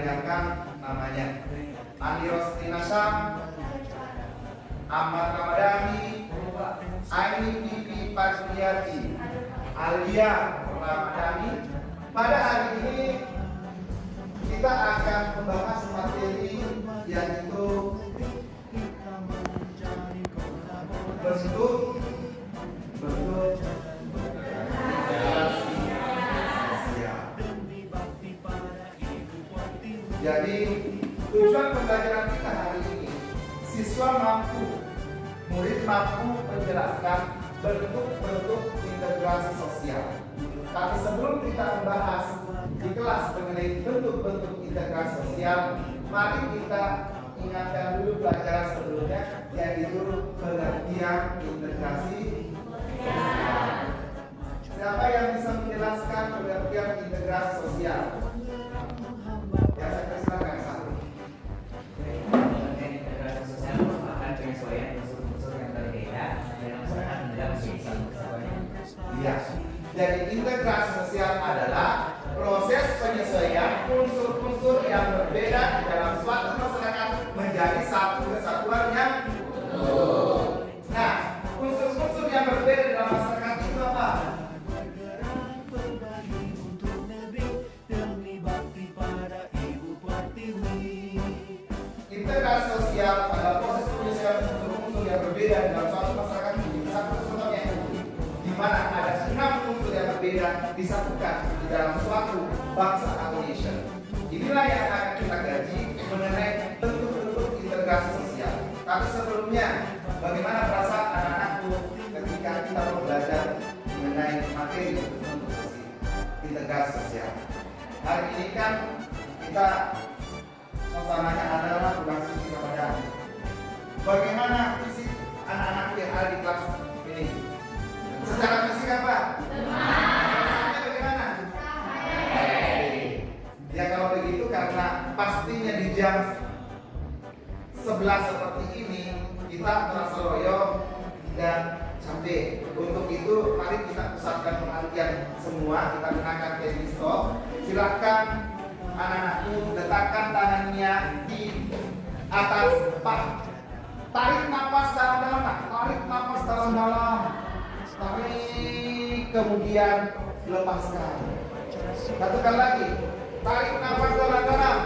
dengarkan namanya. Andi Rostina Syam, Ahmad Ramadhani, Aini Pipi Pasmiati, Alia Ramadhani. Pada hari ini kita akan membahas materi yaitu bentuk Jadi tujuan pembelajaran kita hari ini, murid mampu menjelaskan bentuk-bentuk integrasi sosial. Tapi sebelum kita membahas di kelas mengenai bentuk-bentuk integrasi sosial, mari kita ingatkan dulu pelajaran sebelumnya, yaitu pengertian integrasi sosial. Siapa yang bisa menjelaskan pengertian integrasi sosial? Ya, saya persilakan satu. Integrasi sosial merupakan penyesuaian unsur-unsur yang berbeda dalam masyarakat menjadi satu kesatuan. Iya. Jadi integrasi sosial adalah proses penyesuaian unsur-unsur yang berbeda di dalam suatu masyarakat menjadi satu kesatuan yang utuh. Nah, unsur-unsur yang berbeda di dalam masyarakat itu apa? Integrasi sosial adalah proses penyesuaian unsur-unsur yang berbeda dalam suatu masyarakat menjadi satu kesatuan yang utuh, di mana ada 6 unsur yang berbeda disatukan di dalam suatu bangsa atau nation. Inilah yang akan kita kaji mengenai bentuk-bentuk integrasi sosial. Tapi sebelumnya, bagaimana perasaan anak-anakku ketika kita mau belajar mengenai materi bentuk integrasi sosial? Hari ini kan kita suasananya adalah bulan suci Ramadan. Bagaimana fisik anak-anak yang ada di kelas ini? Secara fisik apa? Rasanya bagaimana? Ya kalau begitu karena pastinya di jam 11 seperti ini kita terasa loyo dan cantik. Untuk itu mari kita pusatkan perhatian semua, kita gunakan stop. Silakan anak-anakku letakkan tangannya di atas paha. Tarik nafas dalam-dalam, tarik nafas dalam-dalam. Tarik, kemudian lepaskan. Satukan lagi. Tarik nafas dalam-dalam.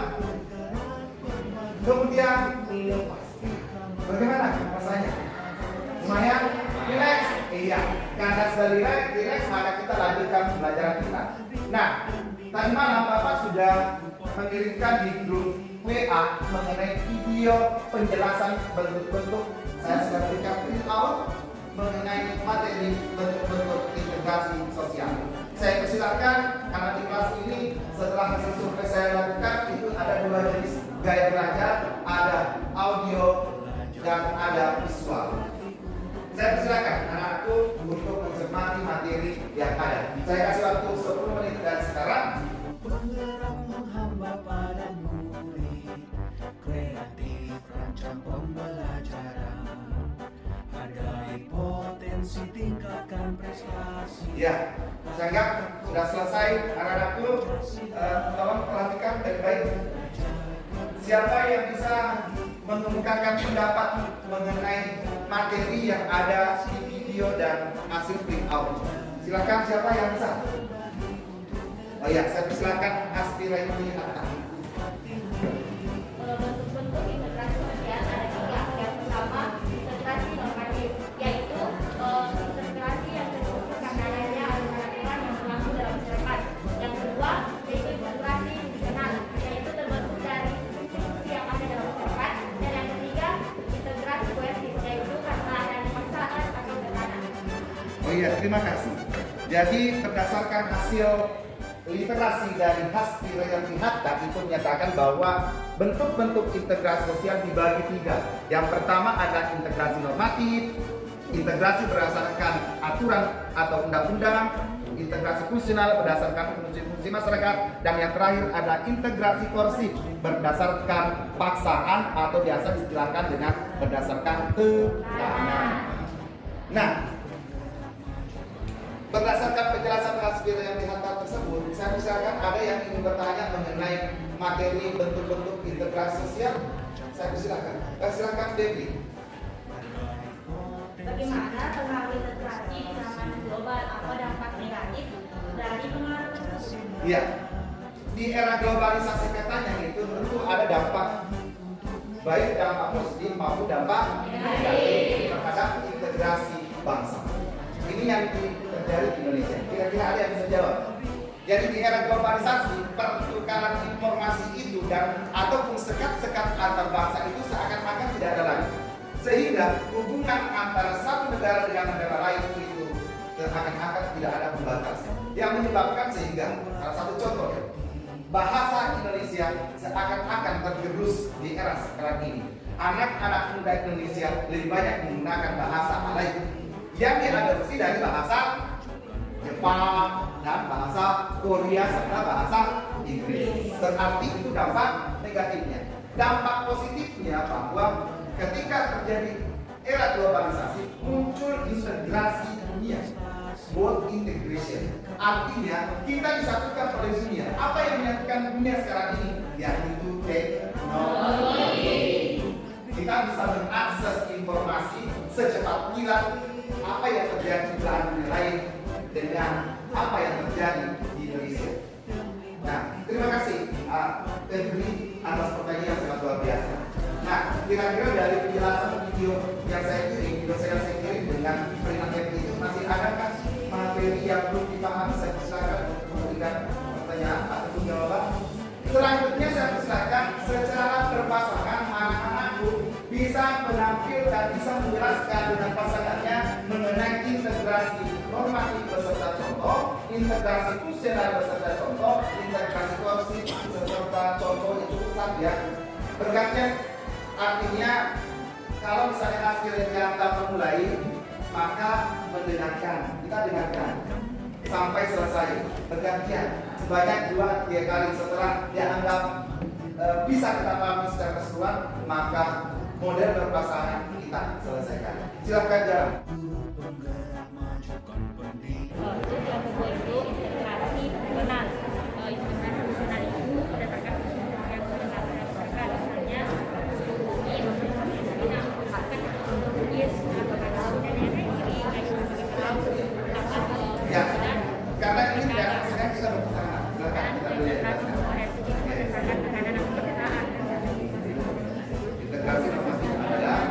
Kemudian lepaskan. Bagaimana rasanya? Lumayan? Relax? Iya. Karena sudah relax, maka kita lanjutkan pembelajaran kita. Nah, tadi malam Bapak sudah mengirimkan di grup WA mengenai video penjelasan bentuk-bentuk. Saya sudah berikan print out mengenai materi bentuk-bentuk integrasi sosial. Saya persilakan karena di kelas ini setelah hasil survei saya lakukan itu ada 2 jenis gaya belajar, ada audio dan ada visual. Saya persilakan anak-anakku untuk mencermati materi yang ada. Saya kasih waktu 10 menit dari sekarang. Penggerak menghamba pada murid, kreatif rancang pembelajaran, hargai potensi, tingkatkan prestasi. Ya, saya anggap sudah selesai anak-anakku. Tolong perhatikan baik-baik. Siapa yang bisa mengemukakan pendapat mengenai materi yang ada di video dan hasil print out? Silakan, siapa yang bisa? Oh ya, saya persilakan Aspiraini Hatta. Bentuk-bentuk integrasi sosial ada 3. Yang pertama, integrasi normatif, yaitu integrasi yang terstruktur karena adanya aturan-aturan yang berlaku dalam masyarakat. Yang kedua, yaitu integrasi fungsional, yaitu terbentuk dari institusi yang ada dalam masyarakat. Dan yang ketiga, integrasi koesif, yaitu karena adanya masyarakat atau tekanan. Oh iya, terima kasih. Jadi berdasarkan hasil literasi dari Aspiraini Hatta itu menyatakan bahwa bentuk-bentuk integrasi sosial dibagi 3. Yang pertama ada integrasi normatif, integrasi berdasarkan aturan atau undang-undang, integrasi fungsional berdasarkan fungsi-fungsi masyarakat, dan yang terakhir ada integrasi korsif berdasarkan paksaan atau biasa diistilahkan dengan berdasarkan tekanan. Nah, berdasarkan penjelasan Aspiraini Hatta tersebut, saya bisa persilakan, ada yang ingin bertanya mengenai materi bentuk-bentuk integrasi sosial? Saya persilakan. Silakan Devi. Bagaimana pengaruh integrasi di zaman global? Apa dampak negatif dari pengaruh tersebut? Iya. Di era globalisasi katanya itu tentu ada dampak baik dampak positif maupun dampak negatif terhadap integrasi bangsa. Ini yang terjadi di Indonesia. Kira-kira ada yang bisa jawab? Jadi di era globalisasi pertukaran informasi itu dan ataupun sekat-sekat antar bangsa itu seakan-akan tidak ada lagi. Sehingga hubungan antara satu negara dengan negara lain itu seakan-akan tidak ada pembatas. Yang menyebabkan sehingga salah satu contoh ya, bahasa Indonesia seakan-akan tergerus di era sekarang ini. Anak-anak muda Indonesia lebih banyak menggunakan bahasa lain yang diadopsi dari bahasa Jepang dan bahasa Korea serta bahasa Inggris. Berarti itu dampak negatifnya. Dampak positifnya bahwa ketika terjadi era globalisasi muncul integrasi dunia, world integration. Artinya kita disatukan oleh dunia. Apa yang menyatukan dunia sekarang ini? Yaitu teknologi. Kita bisa mengakses informasi secepat kilat apa yang terjadi di belahan dunia lain dengan apa yang terjadi di Indonesia. Nah, terima kasih Edwin atas pertanyaan yang sangat luar biasa. Nah, kira-kira dari penjelasan video yang saya kirim dengan peringatan itu masih adakah materi yang belum dipahami? Saya persilakan untuk memberikan pertanyaan ataupun jawaban. Selanjutnya saya persilakan secara berpasangan anak-anakku bisa menampil dan bisa menjelaskan dengan pasangannya mengenai integrasi normatif beserta contoh, integrasi fungsional beserta contoh, integrasi korsif beserta contoh. Itu pusat ya. Berkatnya artinya kalau misalnya hasilnya kita memulai, maka mendengarkan, kita dengarkan sampai selesai bergantian sebanyak 2-3 kali. Setelah dianggap bisa kita pahami secara keseluruhan, maka model berpasangan kita selesaikan. Silakan jalan. Untuk yang kedua itu integrasi fungsional. Integrasi fungsional itu berdasarkan yang sudah berdasarkan misalnya ya, karena ini tidak sekarang kita berpasangan. Silakan kita boleh jelaskan. Integrasi normatif adalah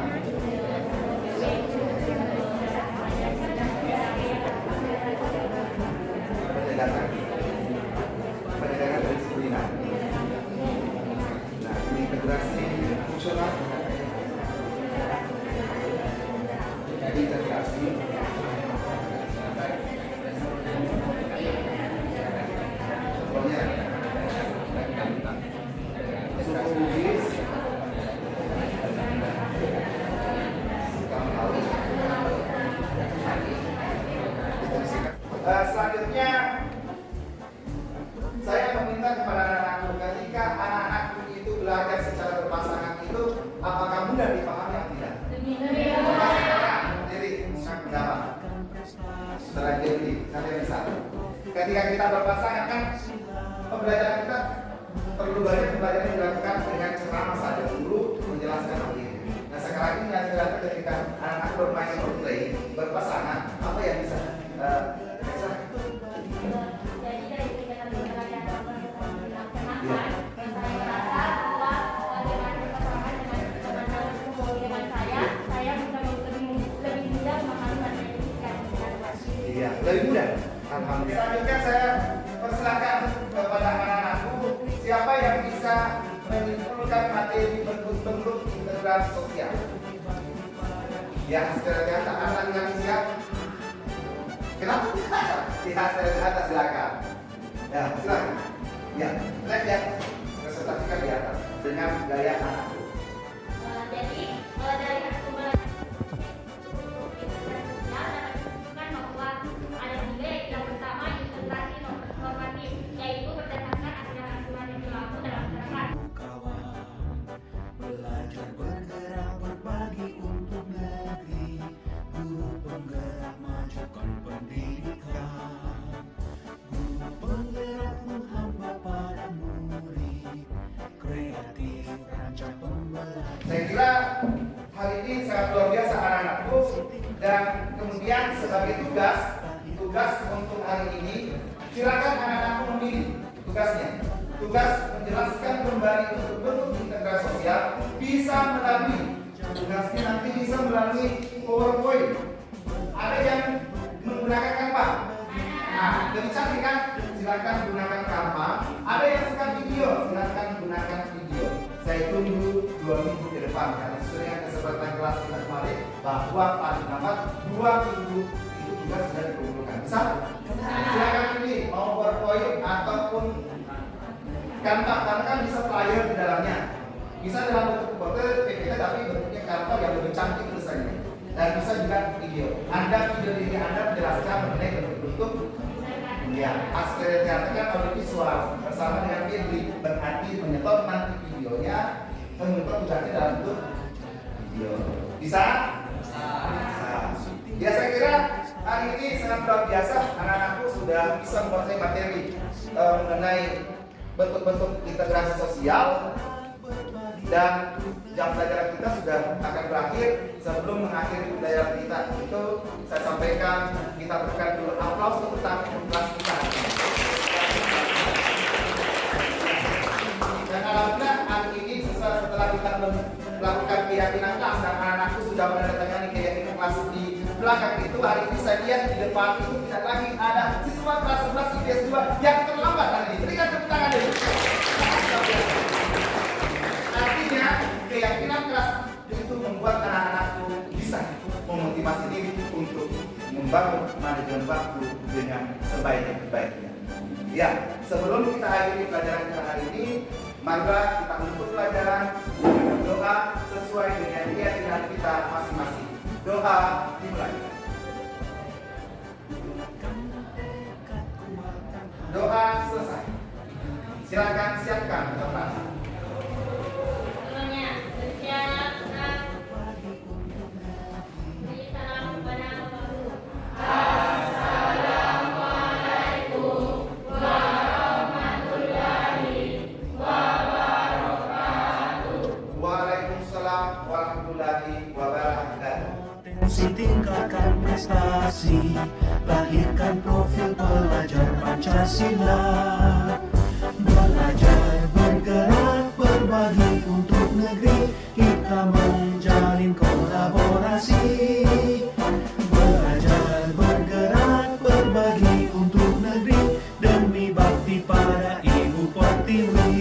pendidikan disiplinan. Nah, ini integrasi fungsional. Jadi integrasi contohnya psikologis, selanjutnya saya meminta kepada anak-anakku, ketika anak-anakku itu belajar secara berpasangan itu apakah mudah dipahami atau tidak? Jadi sangat pendapat. Setelah jadi nanti bisa. Ketika kita berpasangan kan pembelajaran kita perlu banyak pembelajaran dilakukan dengan ceramah saja dulu menjelaskan hal ini. Nah sekarang ini yang terlihat ketika anak-anak bermain role play berpasangan, apa yang bisa Jadi dari kegiatan pembelajaran yang dilaksanakan, saya merasa bahwa dengan berpasangan dengan saya bisa lebih mudah memahami materi integrasi. Iya, lebih mudah. Alhamdulillah. Selanjutnya saya persilakan kepada anak-anakku, siapa yang bisa menyimpulkan materi bentuk-bentuk integrasi sosial? Ya, sekarang anak yang siap. Kenapa? Lihat dari atas silakan. Ya, silakan. Ya, lihat ya. Presentasikan di atas dengan gaya anakku. Jadi dari hasil pembelajaran kan bahwa ada tiga, yang pertama integrasi normatif, yaitu berdasarkan aturan-aturan yang berlaku dalam masyarakat. Kawan, belajar bergerak berbagi untuk negeri, guru penggerak majukan pendidikan, guru penggerak ini sangat luar biasa anak-anakku. Dan kemudian sebagai tugas untuk hari ini, silakan anak-anakku memilih tugasnya. Tugas menjelaskan kembali untuk bentuk integrasi sosial bisa melalui tugasnya nanti bisa melalui PowerPoint. Ada yang menggunakan Canva. Nah, lebih cantik kan? Silakan gunakan Canva. Ada yang suka video, silakan gunakan video. Saya tunggu 2 minggu ke depan karena sesuai dengan kesempatan kelas kita kemarin bahwa paling lambat 2 minggu itu tugas sudah dikumpulkan. Bisa? Silakan pilih mau PowerPoint ataupun Canva, karena kan bisa flyer di dalamnya. Bisa dalam bentuk foto PPT tapi bentuknya Canva yang lebih cantik tulisannya. Dan bisa juga video. Anda video ini Anda menjelaskan mengenai bentuk-bentuk ya, aspek teater kan audio visual bersama dengan Firly, berarti menyetor nanti videonya menyetor tugasnya dalam bentuk video. Bisa? Bisa. Ya saya kira hari ini sangat luar biasa, anak-anakku sudah bisa menguasai materi mengenai bentuk-bentuk integrasi sosial dan jam pelajaran kita sudah akan berakhir. Sebelum mengakhiri pelajaran kita itu saya sampaikan kita berikan dulu aplaus untuk tamu kelas kita. Dan alhamdulillah hari ini setelah kita melakukan keyakinan kelas dan anak-anakku sudah menandatangani keyakinan kelas di belakang itu, hari ini saya lihat di depan itu tidak lagi ada siswa kelas 11 IPS 2 yang terlambat hari ini. Berikan tepuk tangan dulu. Artinya keyakinan keras itu membuat anak-anakku bisa memotivasi diri untuk membangun manajemen waktu dengan sebaik-baiknya. Ya, sebelum kita akhiri pelajaran kita hari ini, marilah kita menutup pelajaran dengan doa sesuai dengan keyakinan kita masing-masing. Doa dimulai. Doa selesai. Silakan siapkan tempat. Semuanya bersiap, tenang. Beri salam kepada Bapak Guru. Assalamualaikum warahmatullahi wabarakatuh. Waalaikumsalam warahmatullahi wabarakatuh. Potensi tingkatkan prestasi, lahirkan profil pelajar Pancasila. Belajar, bergerak, berbagi untuk negeri, kita menjalin kolaborasi. Belajar, bergerak, berbagi untuk negeri, demi bakti pada Ibu Pertiwi.